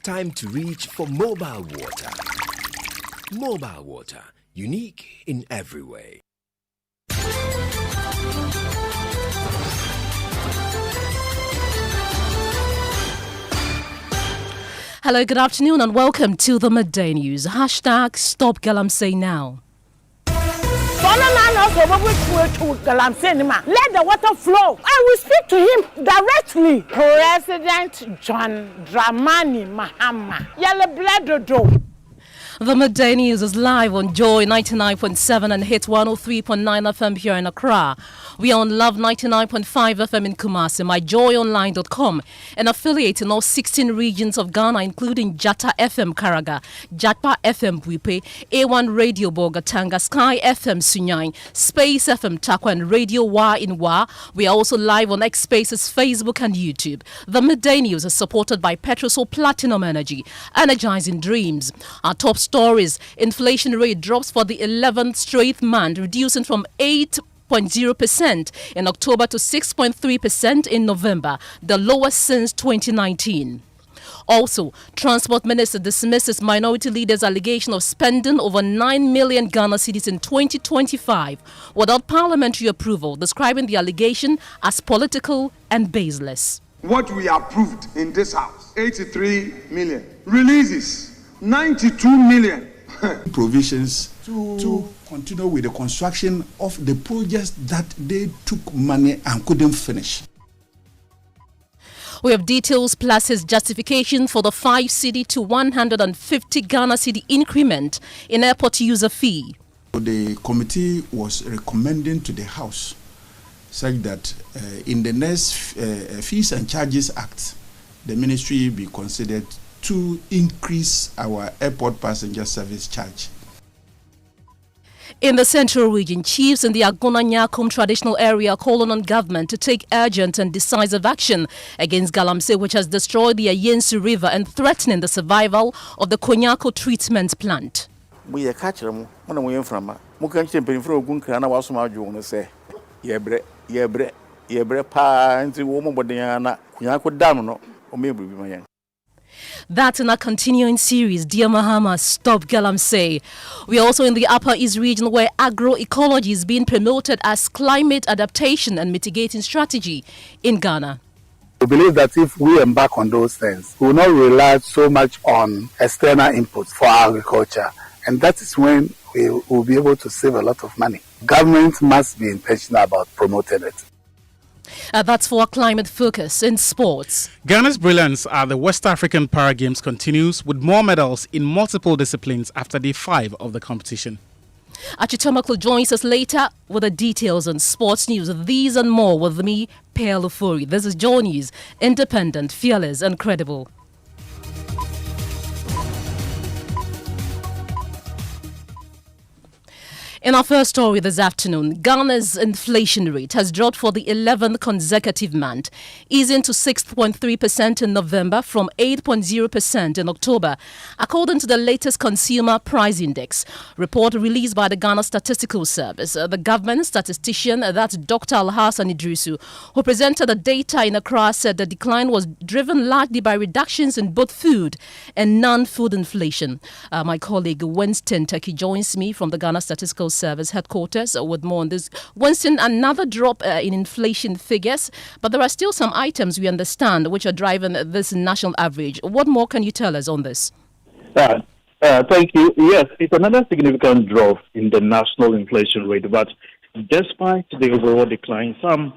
Time to reach for mobile water. Mobile water, unique in every way. Hello, good afternoon and welcome to the Midday News. Hashtag Stop Galamsey Now. Let the water flow. I will speak to him directly. President John Dramani Mahama. Yellow blood do. The Midday News is live on Joy 99.7 and Hit 103.9 FM here in Accra. We are on Love 99.5 FM in Kumasi, myjoyonline.com, an affiliate in all 16 regions of Ghana, including Jata FM Karaga, Jatpa FM Buipe, A1 Radio Bogatanga, Sky FM Sunyang, Space FM Takwa, and Radio Wa in Wa. We are also live on X Spaces, Facebook, and YouTube. The Midday News is supported by Petrosol Platinum Energy, energizing dreams. Our top stories: inflation rate drops for the 11th straight month, reducing from 8.0% in October to 6.3% in November, the lowest since 2019. Also, Transport Minister dismisses minority leaders' allegation of spending over 9 million Ghana cedis in 2025 without parliamentary approval, describing the allegation as political and baseless. What we approved in this house, 83 million, releases 92 million. Provisions to continue with the construction of the projects that they took money and couldn't finish. We have details plus his justification for the 5 cedi to 150 Ghana cedi increment in airport user fee. The committee was recommending to the House such that in the next Fees and Charges Act, the ministry be considered to increase our airport passenger service charge. In the central region, chiefs in the Agona-Nyakum traditional area call on government to take urgent and decisive action against Galamsey, which has destroyed the Ayensu River and threatening the survival of the Konyako treatment plant. We are catching them when from Mukanchi Penfro Gunkana was my journal say, Yebre, pa, and the woman Bodiana, Konyako Damno, or maybe my. That's in our continuing series, Dear Mahama, Stop Galamsey. We are also in the Upper East region where agroecology is being promoted as climate adaptation and mitigating strategy in Ghana. We believe that if we embark on those things, we will not rely so much on external inputs for agriculture. And that is when we will be able to save a lot of money. Government must be intentional about promoting it. That's for our climate focus in sports. Ghana's brilliance at the West African Para Games continues with more medals in multiple disciplines after day 5 of the competition. Achitomaklo joins us later with the details on sports news. These and more with me, Pale Ofori. This is Joy News, independent, fearless and credible. In our first story this afternoon, Ghana's inflation rate has dropped for the 11th consecutive month, easing to 6.3% in November from 8.0% in October, according to the latest Consumer Price Index report released by the Ghana Statistical Service. The government statistician, that's Dr. Alhassan Idrisu, who presented the data in Accra, said the decline was driven largely by reductions in both food and non-food inflation. My colleague Winston Turkey joins me from the Ghana Statistical Service headquarters with more on this. Winston, another drop in inflation figures, but there are still some items we understand which are driving this national average. What more can you tell us on this? Thank you. Yes, it's another significant drop in the national inflation rate, but despite the overall decline, some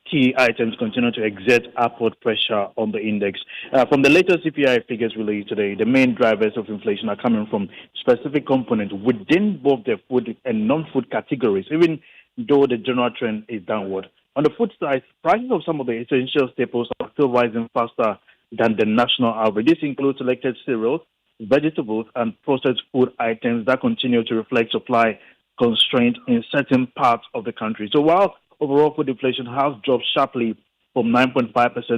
key items continue to exert upward pressure on the index. From the latest CPI figures released today, the main drivers of inflation are coming from specific components within both the food and non-food categories, even though the general trend is downward. On the food side, prices of some of the essential staples are still rising faster than the national average. This includes selected cereals, vegetables, and processed food items that continue to reflect supply constraints in certain parts of the country. So while overall food inflation has dropped sharply from 9.5%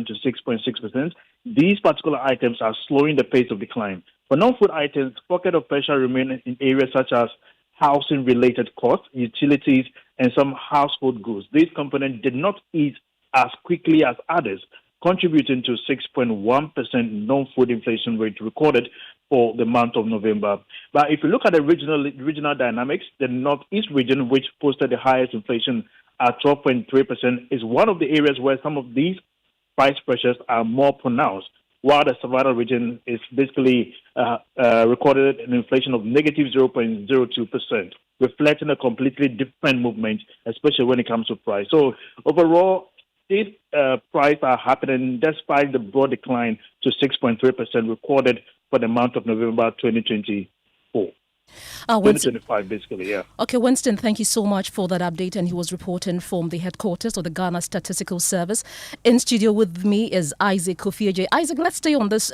to 6.6%. These particular items are slowing the pace of decline. For non-food items, pocket of pressure remain in areas such as housing-related costs, utilities, and some household goods. These components did not ease as quickly as others. contributing to 6.1% non-food inflation rate recorded for the month of November. But if you look at the regional dynamics, the Northeast region, which posted the highest inflation at 12.3%, is one of the areas where some of these price pressures are more pronounced, while the Savannah region is basically recorded an inflation of negative 0.02%, reflecting a completely different movement, especially when it comes to price. So overall, these prices are happening despite the broad decline to 6.3% recorded for the month of November 2024. 2025, basically, yeah. Okay, Winston, thank you so much for that update. And he was reporting from the headquarters of the Ghana Statistical Service. In studio with me is Isaac Kofiaje. Isaac, let's stay on this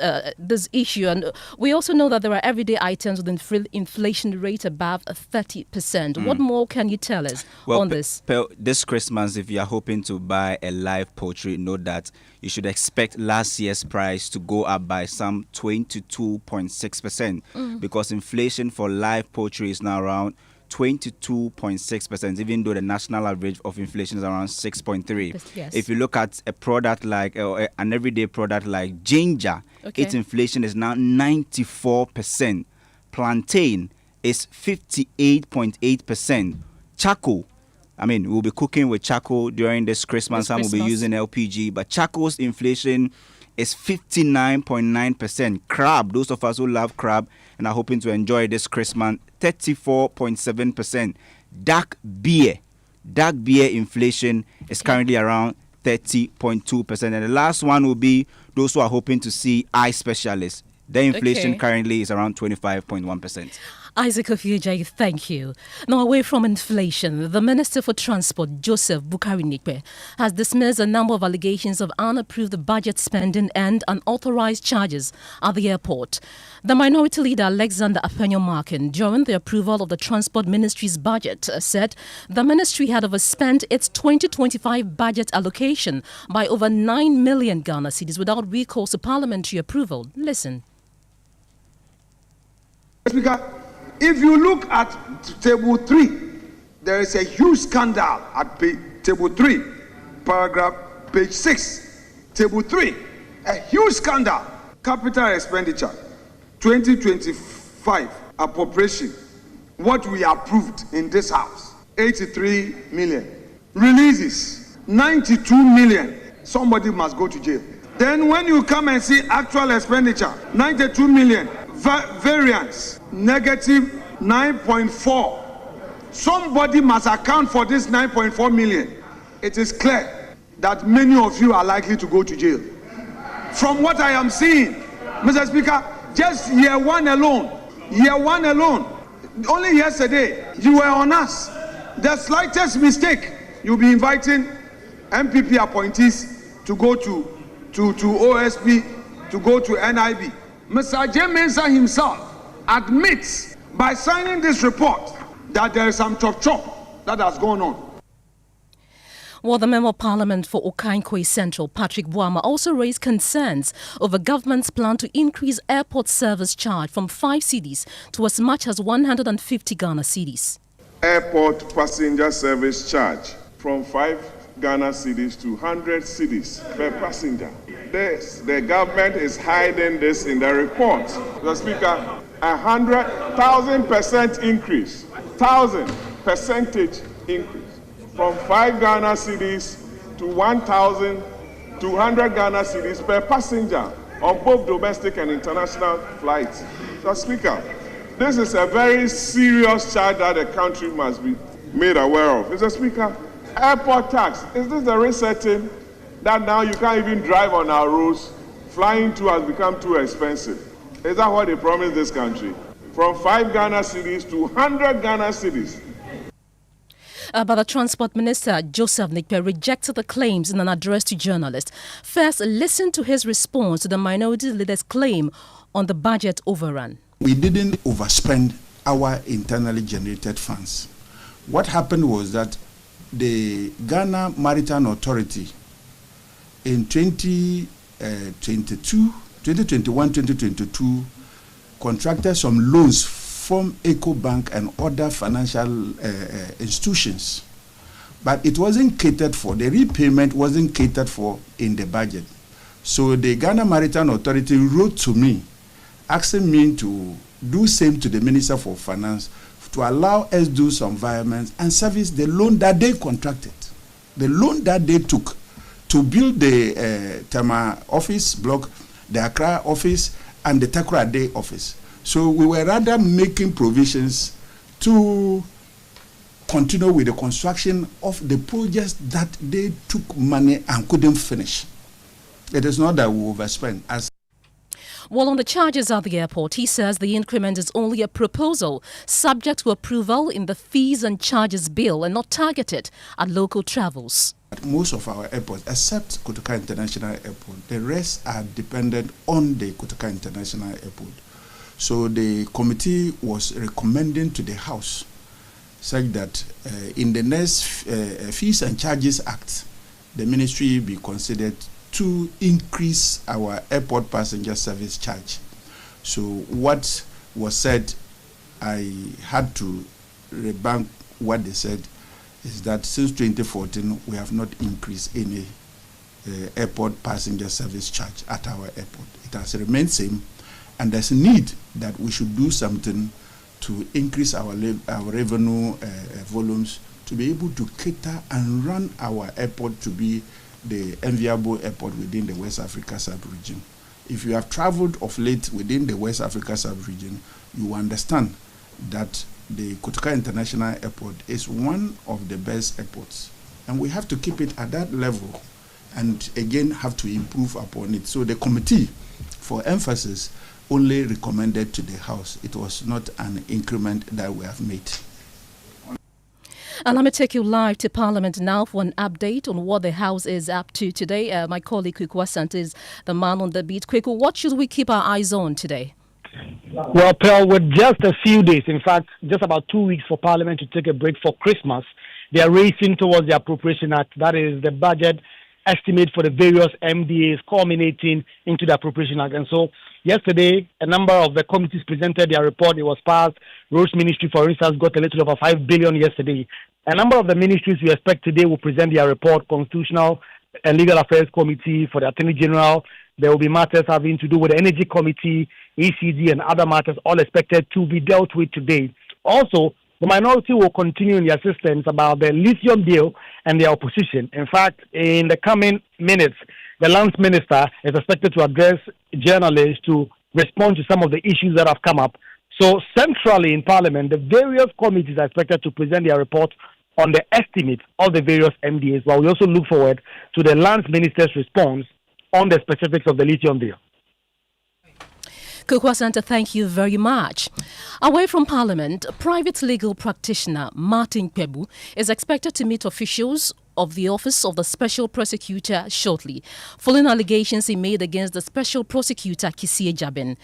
issue. And we also know that there are everyday items with inflation rate above 30%. What more can you tell us on this? This Christmas, if you are hoping to buy a live poultry, know that you should expect last year's price to go up by some 22.6% because inflation for live poultry is now around 22.6%, even though the national average of inflation is around 6.3%. Yes. If you look at a product like an everyday product like ginger, its inflation is now 94%. Plantain is 58.8%. Charcoal, we'll be cooking with charcoal during this Christmas. Some will be using LPG, but charcoal's inflation is 59.9%. Crab, those of us who love crab and are hoping to enjoy this Christmas, 34.7%. Dark beer inflation is currently around 30.2%. And the last one will be those who are hoping to see eye specialists. Their inflation currently is around 25.1%. Isaac Kofiaje, thank you. Now, away from inflation, the Minister for Transport, Joseph Bukari-Nikpe, has dismissed a number of allegations of unapproved budget spending and unauthorized charges at the airport. The Minority Leader, Alexander Apenyo-Markin, during the approval of the Transport Ministry's budget, said the ministry had overspent its 2025 budget allocation by over 9 million Ghana cedis without recourse to parliamentary approval. Listen. Speaker, if you look at table 3, there is a huge scandal at table 3, paragraph page 6, table 3, a huge scandal. Capital expenditure, 2025 appropriation, what we approved in this house, 83 million. Releases, 92 million. Somebody must go to jail. Then when you come and see actual expenditure, 92 million. Variance, negative 9.4. Somebody must account for this 9.4 million. It is clear that many of you are likely to go to jail. From what I am seeing, Mr. Speaker, just year one alone, only yesterday, you were on us. The slightest mistake, you'll be inviting MPP appointees to go to OSP, to go to NIB. Mr. J. Mensah himself admits by signing this report that there is some chop that has gone on. Well, the Member of Parliament for Okankwe Central, Patrick Boama, also raised concerns over government's plan to increase airport service charge from 5 cedis to as much as 150 Ghana cedis. Airport passenger service charge from 5 Ghana cedis to 100 cedis per passenger. The government is hiding this in the report. The Speaker, 1,000% increase, 1,000% increase from 5 Ghana cedis to 1,200 Ghana cedis per passenger on both domestic and international flights. So, Speaker, this is a very serious charge that the country must be made aware of. Mr. Speaker, airport tax, is this the resetting that now you can't even drive on our roads? Flying to has become too expensive. Is that what they promised this country? From 5 Ghana cedis to 100 Ghana cedis. But the Transport Minister, Joseph Nikpe, rejected the claims in an address to journalists. First, listen to his response to the Minority Leader's claim on the budget overrun. We didn't overspend our internally generated funds. What happened was that the Ghana Maritime Authority in 2021-2022 contracted some loans from EcoBank and other financial institutions. But it wasn't catered for. The repayment wasn't catered for in the budget. So the Ghana Maritime Authority wrote to me, asking me to do same to the Minister for Finance to allow us do some environments and service the loan that they contracted, the loan that they took to build the Tama office block, the Accra office, and the Takra Day office. So we were rather making provisions to continue with the construction of the projects that they took money and couldn't finish. It is not that we overspend. While on the charges at the airport, he says the increment is only a proposal subject to approval in the fees and charges bill and not targeted at local travels. At most of our airports, except Kotoka International Airport, the rest are dependent on the Kotoka International Airport. So the committee was recommending to the House such that in the next Fees and Charges Act, the ministry be considered to increase our airport passenger service charge. So what was said, I had to rebut what they said, is that since 2014, we have not increased any airport passenger service charge at our airport. It has remained same, and there's a need that we should do something to increase our revenue volumes to be able to cater and run our airport to be the enviable airport within the West Africa sub-region. If you have traveled of late within the West Africa sub-region, you understand that the Kotoka International Airport is one of the best airports. And we have to keep it at that level and again have to improve upon it. So the committee, for emphasis, only recommended to the House. It was not an increment that we have made. And let me take you live to Parliament now for an update on what the House is up to today. My colleague Kweku Asante is the man on the beat. Kweku, what should we keep our eyes on today? Well, Pearl, with just a few days, in fact, just about 2 weeks for Parliament to take a break for Christmas, they are racing towards the Appropriation Act. That is the budget estimate for the various MDAs culminating into the Appropriation Act. And so yesterday, a number of the committees presented their report. It was passed. Roads Ministry, for instance, got a little over 5 billion yesterday. A number of the ministries we expect today will present their report. Constitutional and Legal Affairs Committee, for the Attorney General. There will be matters having to do with the Energy Committee, ECD, and other matters, all expected to be dealt with today. Also, the minority will continue in their assistance about the lithium deal and their opposition. In fact, in the coming minutes, the Lands Minister is expected to address journalists to respond to some of the issues that have come up. So centrally in Parliament, the various committees are expected to present their report on the estimate of the various MDAs, while we also look forward to the Lands Minister's response on the specifics of the lithium deal. Kweku Asante, thank you very much. Away from Parliament, private legal practitioner Martin Kpebu is expected to meet officials of the Office of the Special Prosecutor shortly, following allegations he made against the Special Prosecutor Kisie Jabin.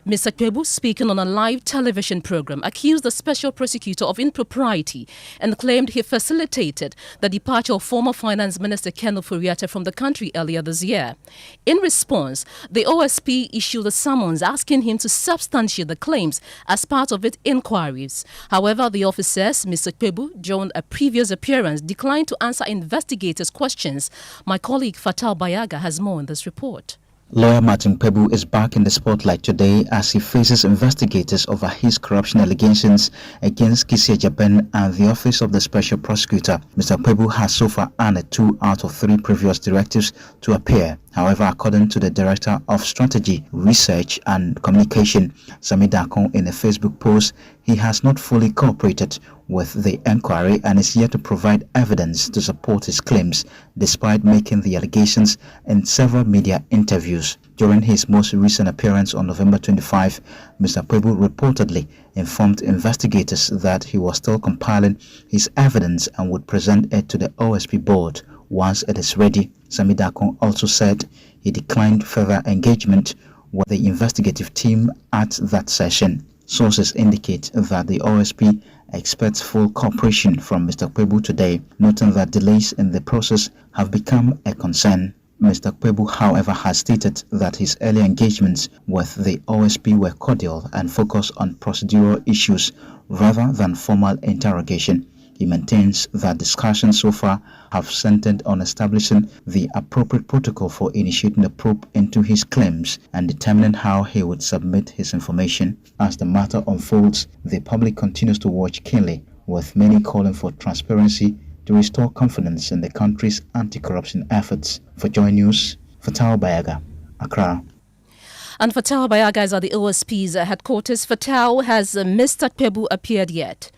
Mr. Kpebu, speaking on a live television program, accused the Special Prosecutor of impropriety and claimed he facilitated the departure of former Finance Minister Ken Ofori from the country earlier this year. In response, the OSP issued a summons asking him to substantiate the claims as part of its inquiries. However, the office says Mr. Kpebu, during a previous appearance, declined to answer investigators' questions. My colleague Fatal Bayaga has more in this report. Lawyer Martin Kpebu is back in the spotlight today as he faces investigators over his corruption allegations against Kisie Jabin and the Office of the Special Prosecutor. Mr. Kpebu has so far earned 2 out of 3 previous directives to appear. However, according to the Director of Strategy, Research and Communication, Sami Dakon, in a Facebook post, he has not fully cooperated with the inquiry and is yet to provide evidence to support his claims, despite making the allegations in several media interviews. During his most recent appearance on November 25, Mr. Kpebu reportedly informed investigators that he was still compiling his evidence and would present it to the OSP board once it is ready. Sami Dakon also said he declined further engagement with the investigative team at that session. Sources indicate that the OSP expects full cooperation from Mr. Kpebu today, noting that delays in the process have become a concern. Mr. Kpebu, however, has stated that his early engagements with the OSP were cordial and focused on procedural issues rather than formal interrogation. He maintains that discussions so far have centered on establishing the appropriate protocol for initiating a probe into his claims and determining how he would submit his information. As the matter unfolds, the public continues to watch keenly, with many calling for transparency to restore confidence in the country's anti-corruption efforts. For Joy News, Fatal Bayaga, Accra. And Fatal Bayaga is at the OSP's headquarters. Fatal, has Mr. Pebu appeared yet?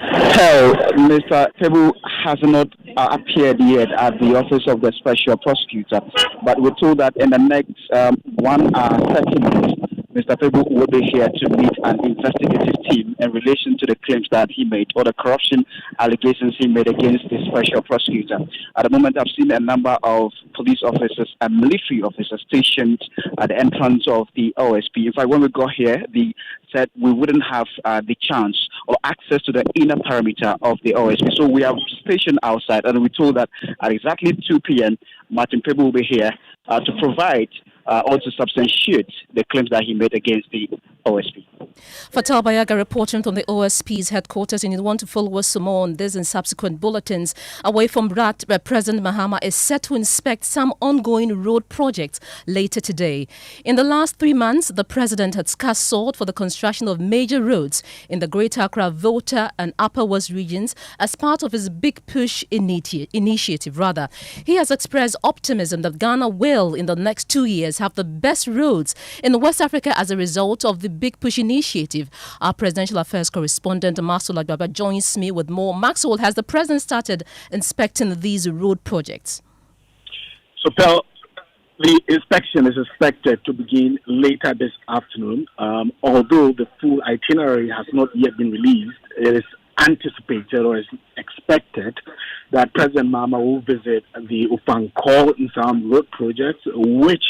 Well, Mr. Pebu has not appeared yet at the office of the special prosecutor, but we're told that in the next 1 hour, 30 minutes, Mr. Pebu will be here to meet an investigative team in relation to the claims that he made or the corruption allegations he made against the special prosecutor. At the moment, I've seen a number of police officers and military officers stationed at the entrance of the OSP. In fact, when we got here, they said we wouldn't have the chance or access to the inner perimeter of the OSP. So we are stationed outside, and we're told that at exactly 2 p.m., Martin Pebu will be here to provide or to substantiate the claims that he made against the OSP. Fatal Bayaga reporting from the OSP's headquarters, and you want to follow us some more on this and subsequent bulletins. Away from that, President Mahama is set to inspect some ongoing road projects later today. In the last 3 months, the president had scarce sought for the construction of major roads in the Greater Accra, Volta and Upper West regions as part of his Big Push initiative. He has expressed optimism that Ghana will, in the next 2 years, have the best roads in West Africa as a result of the Big Push initiative. Our presidential affairs correspondent Maxwell Agbaba joins me with more. Maxwell, has the president started inspecting these road projects? So, Pel, the inspection is expected to begin later this afternoon. Although the full itinerary has not yet been released, it is anticipated or is expected that President Mahama will visit the Ufankor and some road projects, which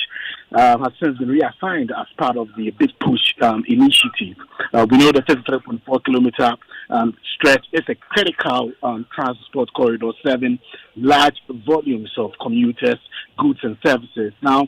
has since been reassigned as part of the Big Push initiative. We know the 33.4 kilometer stretch is a critical transport corridor, serving large volumes of commuters, goods and services. Now,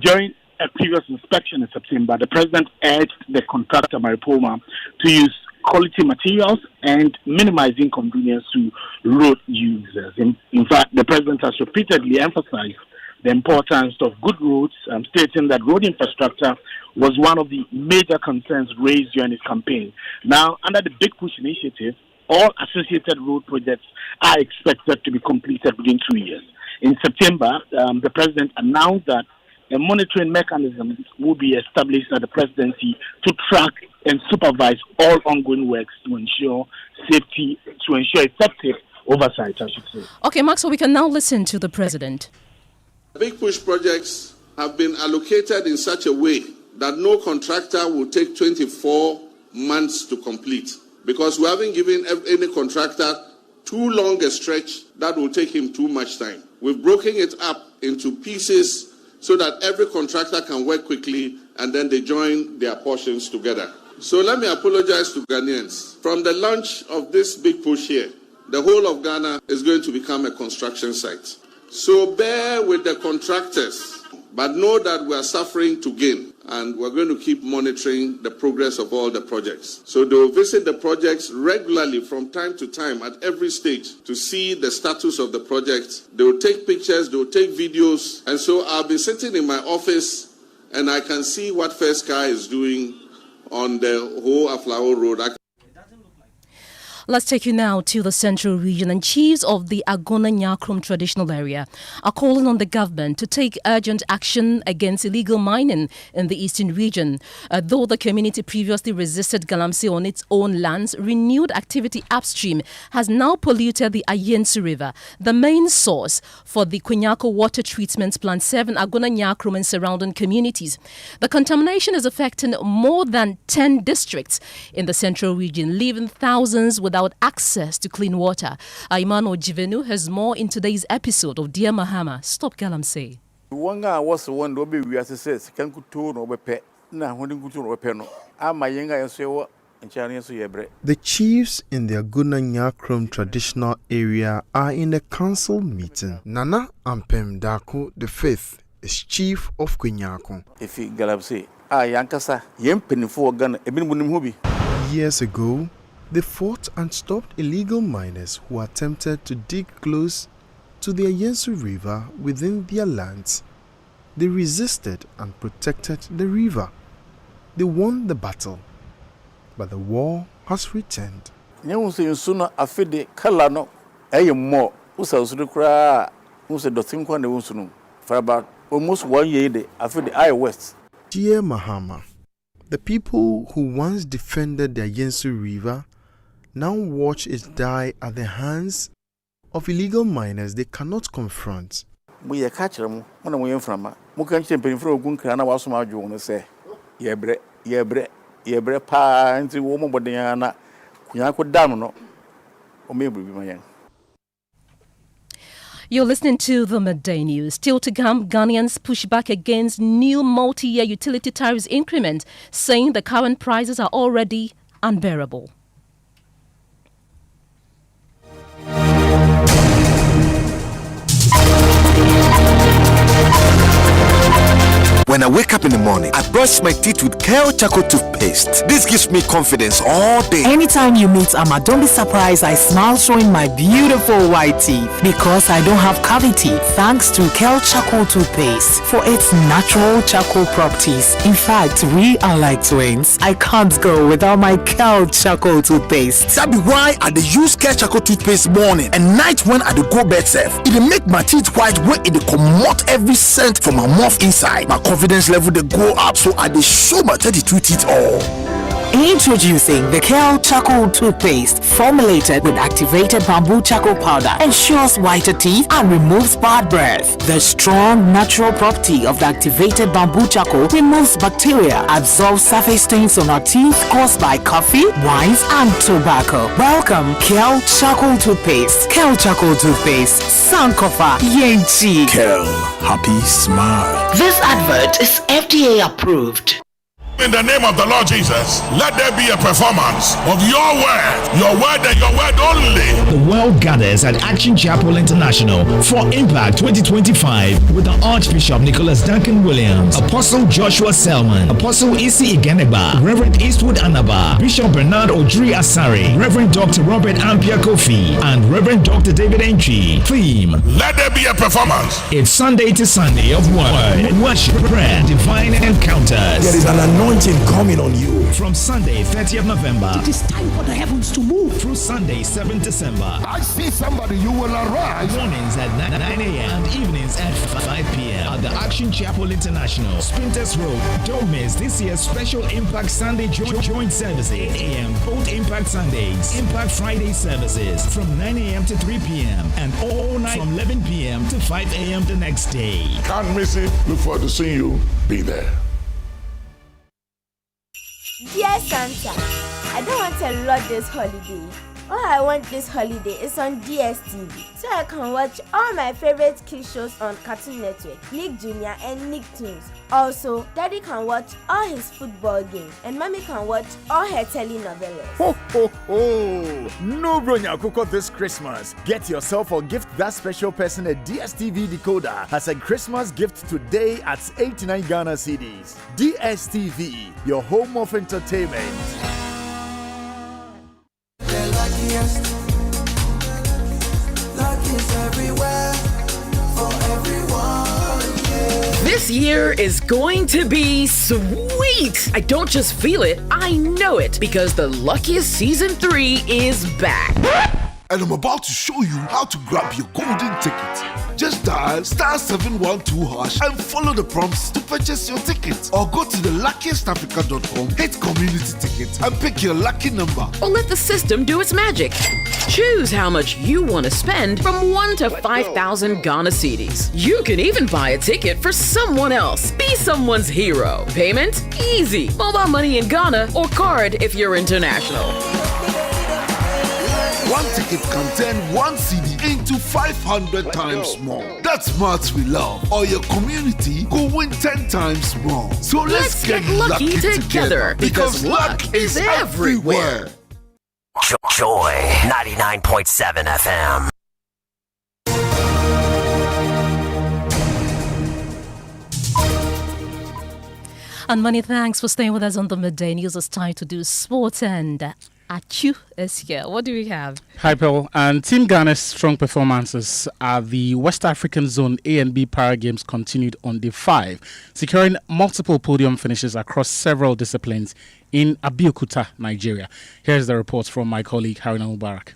during a previous inspection in September, the president urged the contractor, Maripoma, to use quality materials and minimize inconvenience to road users. In fact, the president has repeatedly emphasized the importance of good roads, stating that road infrastructure was one of the major concerns raised during his campaign. Now, under the Big Push initiative, all associated road projects are expected to be completed within 2 years. In September, the president announced that a monitoring mechanism will be established at the presidency to track and supervise all ongoing works to ensure safety, to ensure effective oversight, I should say. Okay, Max, so we can now listen to the president. Big Push projects have been allocated in such a way that no contractor will take 24 months to complete, because we haven't given any contractor too long a stretch that will take him too much time. We've broken it up into pieces so that every contractor can work quickly and then they join their portions together. So let me apologize to Ghanaians. From the launch of this Big Push here, the whole of Ghana is going to become a construction site. So bear with the contractors, but know that we are suffering to gain, and we're going to keep monitoring the progress of all the projects. So they will visit the projects regularly from time to time at every stage to see the status of the project. They will take pictures, they will take videos, and so I'll be sitting in my office and I can see what First Sky is doing on the whole Aflao Road. Let's take you now to the central region, and chiefs of the Agona Nyakrum traditional area are calling on the government to take urgent action against illegal mining in the eastern region. Though the community previously resisted Galamsey on its own lands, renewed activity upstream has now polluted the Ayensu River, the main source for the Kwenyako water treatment plant serving Agona Nyakrum and surrounding communities. The contamination is affecting more than 10 districts in the central region, leaving thousands without access to clean water. Aimano Jivenu has more in today's episode of Dear Mahama, Stop Galamsey. Wanga was one do be we as says can kutu no be na holding kutu no be no. Ama yenga yeso nchani yeso yebre. The chiefs in the Agona Nyakrum traditional area are in a council meeting. Nana Ampem Daku the fifth is chief of Kwenyako. If Galamsey yankasa yempenifo Ghana ebin bunim hobi. Years ago, They fought and stopped illegal miners who attempted to dig close to the Ayensu River within their lands. They resisted and protected the river. They won the battle, but the war has returned. For about almost 1 year, I feel the Iowa West. Dear Mahama, the people who once defended the Ayensu River now watch it die at the hands of illegal miners they cannot confront. We are catching them when from. Mukan champion for Gunkana was my journal say, Yebre, pa, and the woman, but Diana, Kuyako Damno, or maybe my young. You're listening to the Midday News. Still to come, Ghanaians push back against new multi-year utility tariffs increment, saying the current prices are already unbearable. When I wake up in the morning, I brush my teeth with Kale Charcoal toothpaste. This gives me confidence all day. Anytime you meet Amma, don't be surprised I smile showing my beautiful white teeth because I don't have cavity thanks to Kale Charcoal toothpaste for its natural charcoal properties. In fact, we are like twins. I can't go without my Kale Charcoal toothpaste. That be why I dey use Kale Charcoal toothpaste morning and night when I dey go bed safe. It dey make my teeth white when it dey comot every scent from my mouth inside. My confidence level they go up, so I dey show my 32 teeth all. Introducing the Kale Charcoal toothpaste, formulated with activated bamboo charcoal powder, ensures whiter teeth and removes bad breath. The strong natural property of the activated bamboo charcoal removes bacteria, absorbs surface stains on our teeth caused by coffee, wines, and tobacco. Welcome, Kale Charcoal toothpaste. Kale Charcoal toothpaste, Sankofa Yenchi. Kale, happy smile. This advert is FDA approved. In the name of the Lord Jesus, let there be a performance of your word and your word only. The world gathers at Action Chapel International for Impact 2025 with the Archbishop Nicholas Duncan Williams, Apostle Joshua Selman, Apostle Isi Igeneba, Reverend Eastwood Anaba, Bishop Bernard Odri Asari, Reverend Dr. Robert Ampia Kofi, and Reverend Dr. David Entry. Theme: let there be a performance. It's Sunday to Sunday of word, worship, prayer, divine encounters. There is an anointing coming on you. From Sunday 30th November, it is time for the heavens to move. Through Sunday 7th December. I see somebody, you will arise. Mornings at 9 a.m. and evenings at 5 p.m. at the Action Chapel International, Sprinters Road. Don't miss this year's special Impact Sunday joint services. 8 a.m. both Impact Sundays, Impact Friday services from 9 a.m. to 3 p.m. and all night from 11 p.m. to 5 a.m. the next day. Can't miss it. Look forward to seeing you. Be there. Dear Santa, I don't want a lot this holiday. All I want this holiday is on DSTV, so I can watch all my favorite kids shows on Cartoon Network, Nick Jr. and Nicktoons. Also, Daddy can watch all his football games, and Mommy can watch all her telenovelas. Ho ho ho! No bronya kuko this Christmas. Get yourself or gift that special person a DSTV decoder as a Christmas gift today at 89 Ghana cedis. DSTV, your home of entertainment. Lucky's everywhere for everyone. Yeah. This year is going to be sweet. I don't just feel it, I know it, because the Luckiest Season 3 is back. And I'm about to show you how to grab your golden ticket. Just dial *712# and follow the prompts to purchase your ticket. Or go to theluckiestafrica.com, hit community tickets, and pick your lucky number. Or let the system do its magic. Choose how much you want to spend from 1 to 5,000 Ghana cedis. You can even buy a ticket for someone else. Be someone's hero. Payment? Easy. Mobile money in Ghana or card if you're international. One ticket can turn 1 CD into 500 times more. That's maths we love. Or your community go win 10 times more. So let's get lucky together because luck is everywhere. Joy 99.7 FM. And many thanks for staying with us on the Midday News. It's time to do sports and Achu is here. What do we have? Hi, Pearl. And Team Ghana's strong performances at the West African Zone A and B Para Games continued on day 5, securing multiple podium finishes across several disciplines in Abeokuta, Nigeria. Here's the report from my colleague Haruna Mubarak.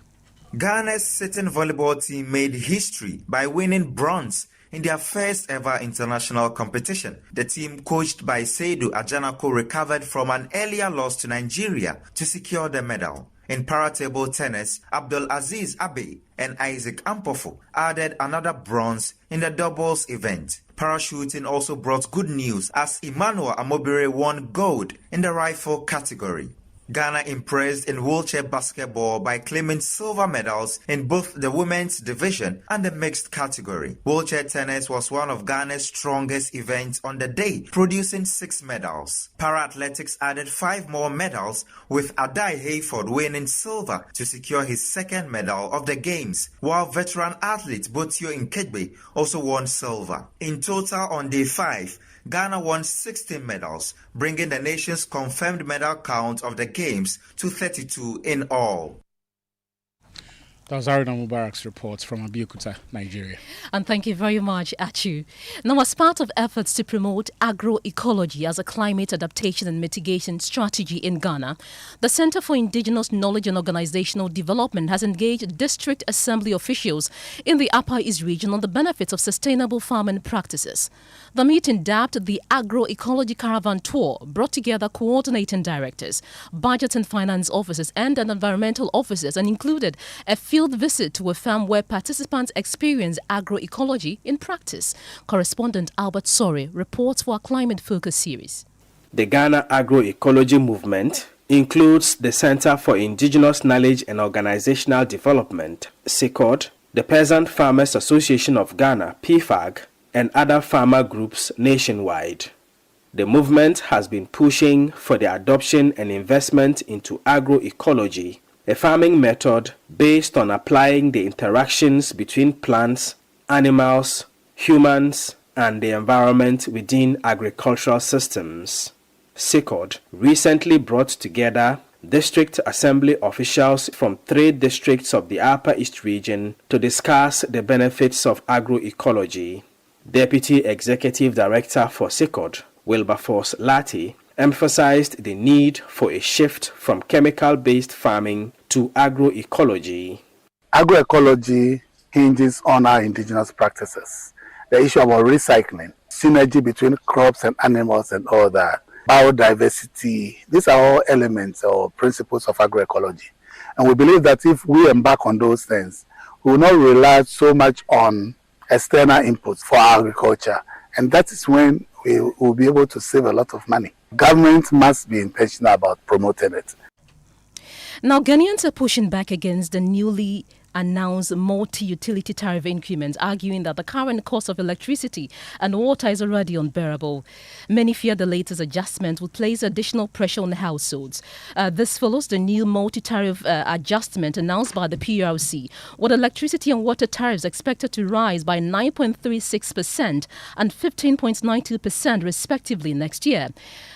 Ghana's sitting volleyball team made history by winning bronze in their first ever international competition. The team, coached by Seydou Ajanako, recovered from an earlier loss to Nigeria to secure the medal. In para-table tennis, Abdul Aziz Abe and Isaac Ampofo added another bronze in the doubles event. Parachuting also brought good news as Emmanuel Amobire won gold in the rifle category. Ghana impressed in wheelchair basketball by claiming silver medals in both the women's division and the mixed category. Wheelchair tennis was one of Ghana's strongest events on the day, producing 6 medals. Para-athletics added 5 more medals, with Adai Hayford winning silver to secure his second medal of the games, while veteran athlete Botio Nkejbe also won silver. In total on day 5, Ghana won 16 medals, bringing the nation's confirmed medal count of the Games to 32 in all. That was Haruna Mubarak's report from Abeokuta, Nigeria. And thank you very much, Achu. Now, as part of efforts to promote agroecology as a climate adaptation and mitigation strategy in Ghana, the Center for Indigenous Knowledge and Organizational Development has engaged district assembly officials in the Upper East region on the benefits of sustainable farming practices. The meeting, dubbed the Agroecology Caravan Tour, brought together coordinating directors, budget and finance officers, and environmental officers, and included a field visit to a farm where participants experience agroecology in practice. Correspondent Albert Sori reports for our Climate Focus series. The Ghana Agroecology Movement includes the Center for Indigenous Knowledge and Organizational Development, SICOD, the Peasant Farmers Association of Ghana, PFAG, and other farmer groups nationwide. The movement has been pushing for the adoption and investment into agroecology, a farming method based on applying the interactions between plants, animals, humans, and the environment within agricultural systems. SICOD recently brought together district assembly officials from 3 districts of the Upper East region to discuss the benefits of agroecology. Deputy Executive Director for SICOD, Wilberforce Lati, emphasized the need for a shift from chemical-based farming to agroecology. Agroecology hinges on our indigenous practices. The issue about recycling, synergy between crops and animals and all that, biodiversity, these are all elements or principles of agroecology. And we believe that if we embark on those things, we will not rely so much on external inputs for agriculture, and that is when we will be able to save a lot of money. Government must be intentional about promoting it. Now, Ghanaians are pushing back against the newly announced multi-utility tariff increments, arguing that the current cost of electricity and water is already unbearable. Many fear the latest adjustment will place additional pressure on households. This follows the new multi-tariff adjustment announced by the PRC, with electricity and water tariffs expected to rise by 9.36% and 15.92% respectively next year.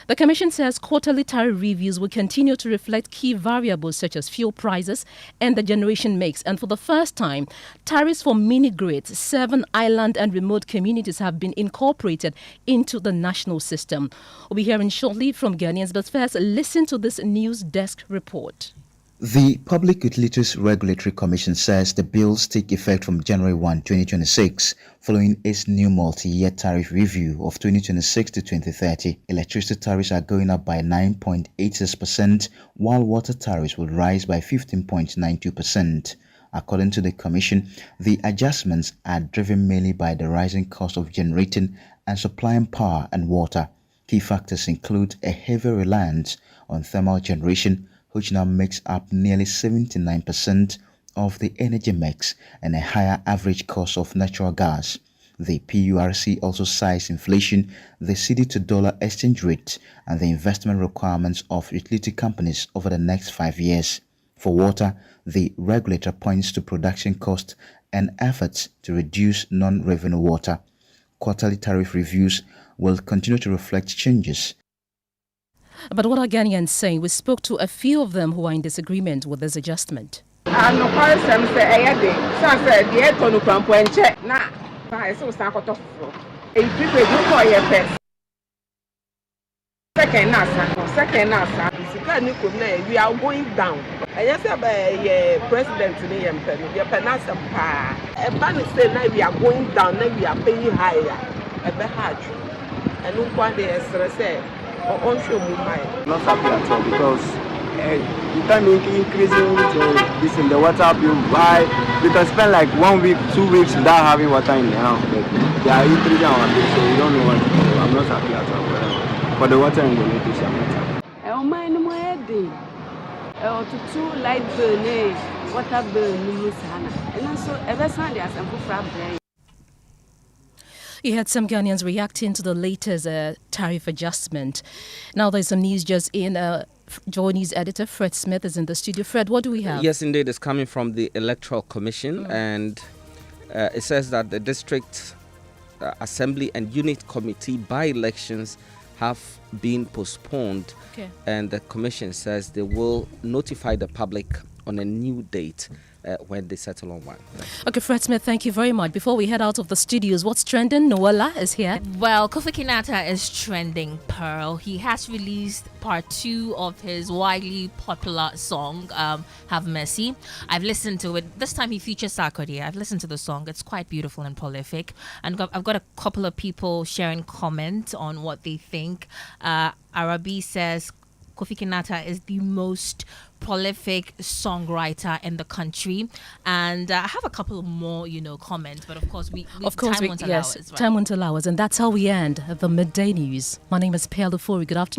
The Commission says quarterly tariff reviews will continue to reflect key variables such as fuel prices and the generation mix. And for the first time, tariffs for mini-grids, 7 island and remote communities have been incorporated into the national system. We'll be hearing shortly from Ghanaians, but first, listen to this news desk report. The Public Utilities Regulatory Commission says the bills take effect from January 1, 2026, following its new multi-year tariff review of 2026 to 2030. Electricity tariffs are going up by 9.86%, while water tariffs will rise by 15.92%. According to the Commission, the adjustments are driven mainly by the rising cost of generating and supplying power and water. Key factors include a heavy reliance on thermal generation, which now makes up nearly 79% of the energy mix, and a higher average cost of natural gas. The PURC also cites inflation, the cedi to dollar exchange rate, and the investment requirements of utility companies over the next 5 years. For water, the regulator points to production costs and efforts to reduce non-revenue water. Quarterly tariff reviews will continue to reflect changes. But what are Ghanaians saying? We spoke to a few of them who are in disagreement with this adjustment. No question say so say the etonu krampo enche na I so stand koto fro. E people do for your first. Second na sa. Sika ni ko na we are going down. I just say president ni yempe no ye penasa pa. E ban say na we are going down, na we are paying higher. E be hard. And no kwa dey say on show mu mind. Not happy at all because you can't increasing this in the water bill. Why? We can spend like 1 week, 2 weeks without having water in the house. But they are increasing our bill, so we don't know what to do. I'm not happy at all for the water in the lake. I'm not happy. Light burn, water burn, and also ever Sunday as a brain. You had some Ghanaians reacting to the latest tariff adjustment. Now there's some news just in. Joy News editor Fred Smith is in the studio. Fred, what do we have? Yes, indeed, it's coming from the Electoral Commission, and it says that the District Assembly and Unit Committee by-elections have been postponed, and the Commission says they will notify the public on a new date when they settle on one. Okay, Fred Smith, thank you very much. Before we head out of the studios, what's trending? Noella is here. Well, Kofi Kinata is trending, Pearl. He has released part 2 of his widely popular song, Have Mercy. I've listened to it. This time he features Sarkodie. I've listened to the song. It's quite beautiful and prolific. And I've got a couple of people sharing comments on what they think. Arabi says, Kofi Kinata is the most prolific songwriter in the country, and I have a couple more, comments. But of course, time won't allow us. Right? Time won't allow us, and that's how we end the Midday News. My name is Ofori. Good afternoon.